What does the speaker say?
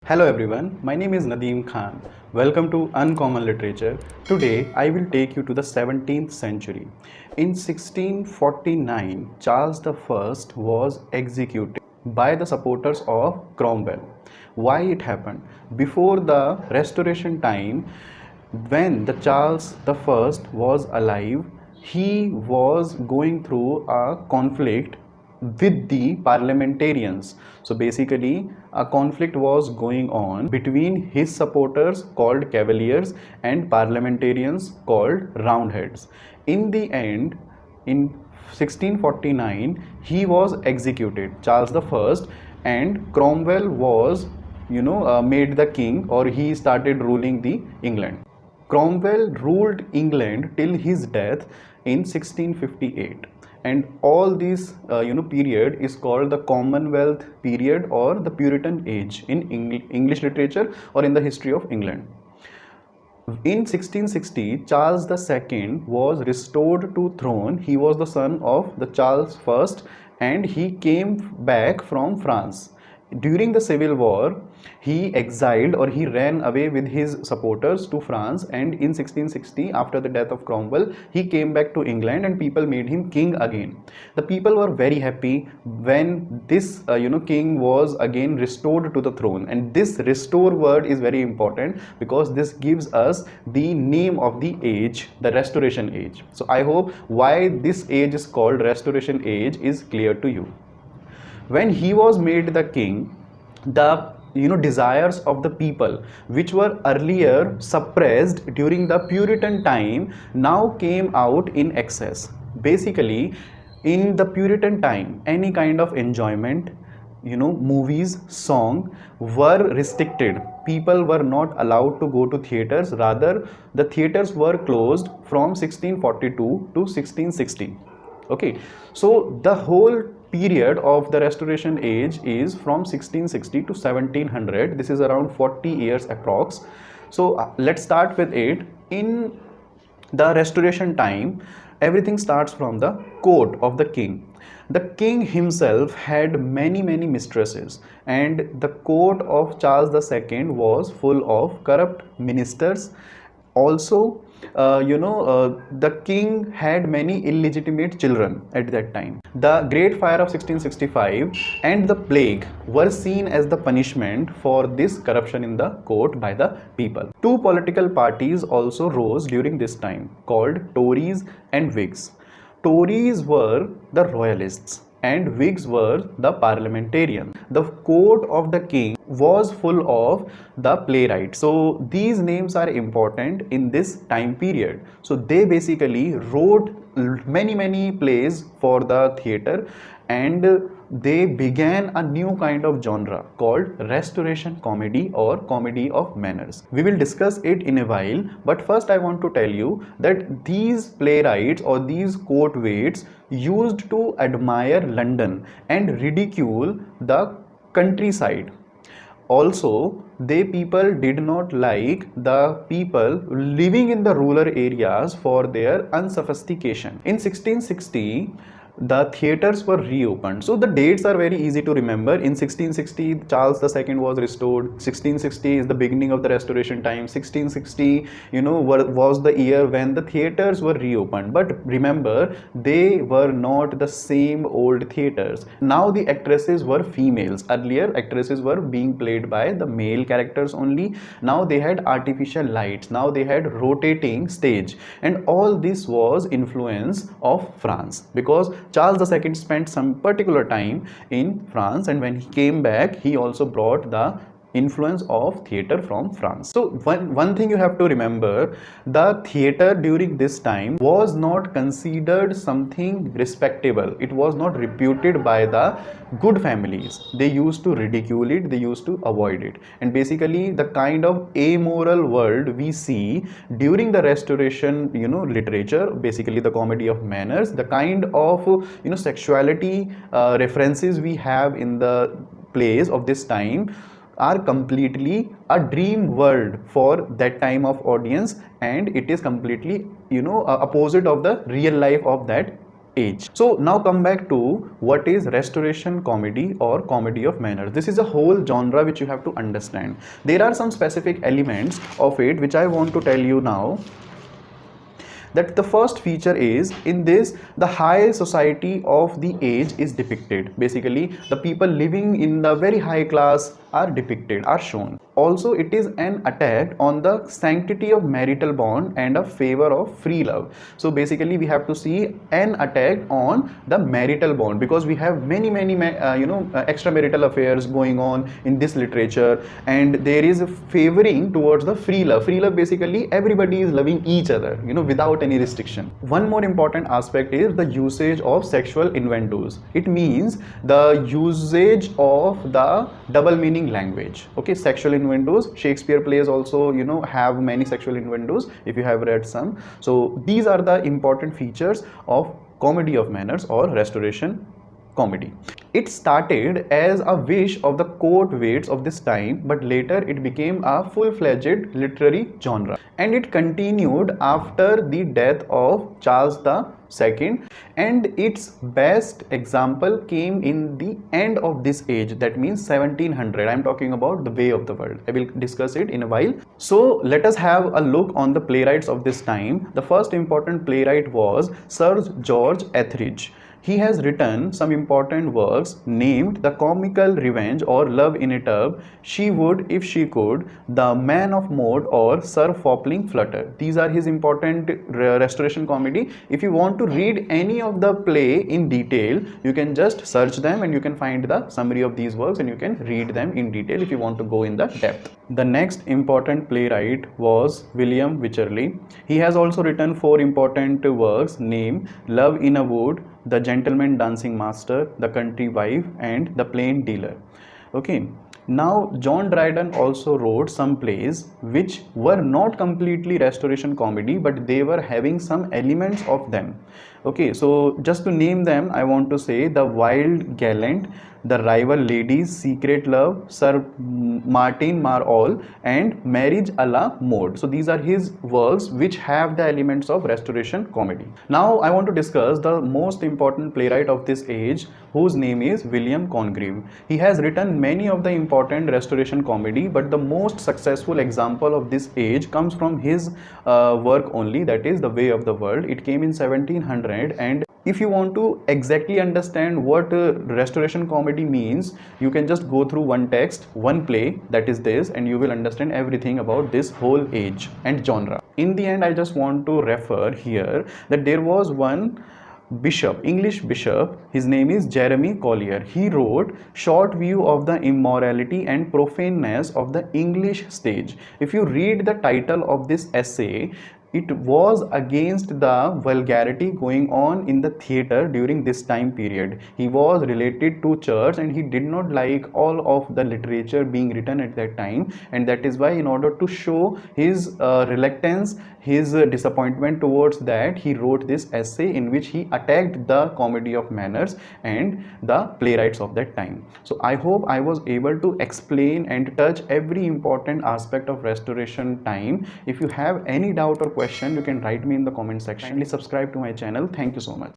Hello everyone, my name is Nadeem Khan. Welcome to Uncommon Literature. Today I will take you to the 17th century. In 1649, Charles I was executed by the supporters of Cromwell. Why it happened? Before the Restoration time, when the Charles I was alive, he was going through a conflict with the parliamentarians. So basically a conflict was going on between his supporters called cavaliers and parliamentarians called roundheads. In the end, in 1649 he was executed, Charles I, and Cromwell was made the king, or he started ruling the England. Cromwell ruled England till his death in 1658, and all this period is called the Commonwealth period or the Puritan age in English literature or in the history of England. In 1660, Charles II was restored to throne. He was the son of the Charles I, and he came back from France. During the Civil War, he exiled, or he ran away with his supporters to France, and in 1660, after the death of Cromwell, he came back to England and people made him king again. The people were very happy when this king was again restored to the throne, and this restore word is very important because this gives us the name of the age, the Restoration age. So I hope why this age is called Restoration age is clear to you. When he was made the king, the desires of the people, which were earlier suppressed during the Puritan time, now came out in excess. Basically, in the Puritan time, any kind of enjoyment, movies, song were restricted. People were not allowed to go to theaters. Rather, the theaters were closed from 1642 to 1660. Okay, so the whole period of the Restoration age is from 1660 to 1700. This is around 40 years approx. So let's start with it. In the Restoration time, everything starts from the court of the king. The king himself had many mistresses, and the court of Charles II was full of corrupt ministers. Also, the king had many illegitimate children at that time. The Great Fire of 1665 and the plague were seen as the punishment for this corruption in the court by the people. Two political parties also rose during this time, called Tories and Whigs. Tories were the royalists and Whigs were the parliamentarians. The court of the king was full of the playwrights. So these names are important in this time period. So they basically wrote many plays for the theater, and they began a new kind of genre called Restoration comedy or comedy of manners. We will discuss it in a while, but first I want to tell you that these playwrights or these court waits used to admire London and ridicule the countryside. Also, people did not like the people living in the rural areas for their unsophistication. In 1660, the theaters were reopened. So the dates are very easy to remember. In 1660, Charles II was restored. 1660 is the beginning of the Restoration time. 1660, was the year when the theaters were reopened. But remember, they were not the same old theaters. Now the actresses were females. Earlier, actresses were being played by the male characters only. Now they had artificial lights. Now they had rotating stage. And all this was influence of France, because Charles II spent some particular time in France, and when he came back, he also brought the influence of theater from France. So one thing you have to remember, the theater during this time was not considered something respectable. It was not reputed by the good families. They used to ridicule it, they used to avoid it. And basically the kind of amoral world we see during the Restoration literature, basically the comedy of manners, the kind of sexuality references we have in the plays of this time are completely a dream world for that time of audience, and it is completely opposite of the real life of that age. So now come back to what is restoration comedy or comedy of manners. This is a whole genre which you have to understand. There are some specific elements of it which I want to tell you now. That the first feature is, in this, the high society of the age is depicted. Basically, the people living in the very high class are depicted, are shown. Also, it is an attack on the sanctity of marital bond and a favor of free love. So basically, we have to see an attack on the marital bond, because we have many extramarital affairs going on in this literature, and there is a favoring towards the free love. Free love, basically everybody is loving each other, without any restriction. One more important aspect is the usage of sexual innuendos. It means the usage of the double meaning language. Okay, sexual innuendos. Shakespeare plays also have many sexual innuendos, if you have read some. So these are the important features of comedy of manners or restoration comedy. It started as a wish of the court waits of this time, but later it became a full-fledged literary genre, and it continued after the death of Charles II, and its best example came in the end of this age, that means 1700. I am talking about The Way of the World. I will discuss it in a while. So let us have a look on the playwrights of this time. The first important playwright was Sir George Etheridge. He has written some important works named The Comical Revenge or Love in a Tub, She Would If She Could, The Man of Mode or Sir Fopling Flutter. These are his important restoration comedy. If you want to read any of the play in detail, you can just search them and you can find the summary of these works and you can read them in detail if you want to go in the depth. The next important playwright was William Wycherley. He has also written 4 important works named Love in a Wood, The Gentleman Dancing Master, The Country Wife and The Plain Dealer. Okay. Now John Dryden also wrote some plays which were not completely restoration comedy, but they were having some elements of them. Okay, so just to name them, I want to say The Wild Gallant, The Rival Ladies, Secret Love, Sir Martin Marall and Marriage a la Mode. So these are his works which have the elements of restoration comedy. Now I want to discuss the most important playwright of this age, whose name is William Congreve. He has written many of the important restoration comedy, but the most successful example of this age comes from his work only, that is The Way of the World. It came in 1700, and if you want to exactly understand what restoration comedy means, you can just go through one text, one play, that is this, and you will understand everything about this whole age and genre. In the end, I just want to refer here that there was one bishop, English bishop, his name is Jeremy Collier. He wrote Short View of the Immorality and Profaneness of the English Stage. If you read the title of this essay, it was against the vulgarity going on in the theater during this time period. He was related to church and he did not like all of the literature being written at that time, and that is why, in order to show his reluctance, his disappointment towards that, he wrote this essay in which he attacked the comedy of manners and the playwrights of that time. So I hope I was able to explain and touch every important aspect of restoration time. If you have any doubt or question, you can write me in the comment section. Kindly subscribe to my channel. Thank you so much.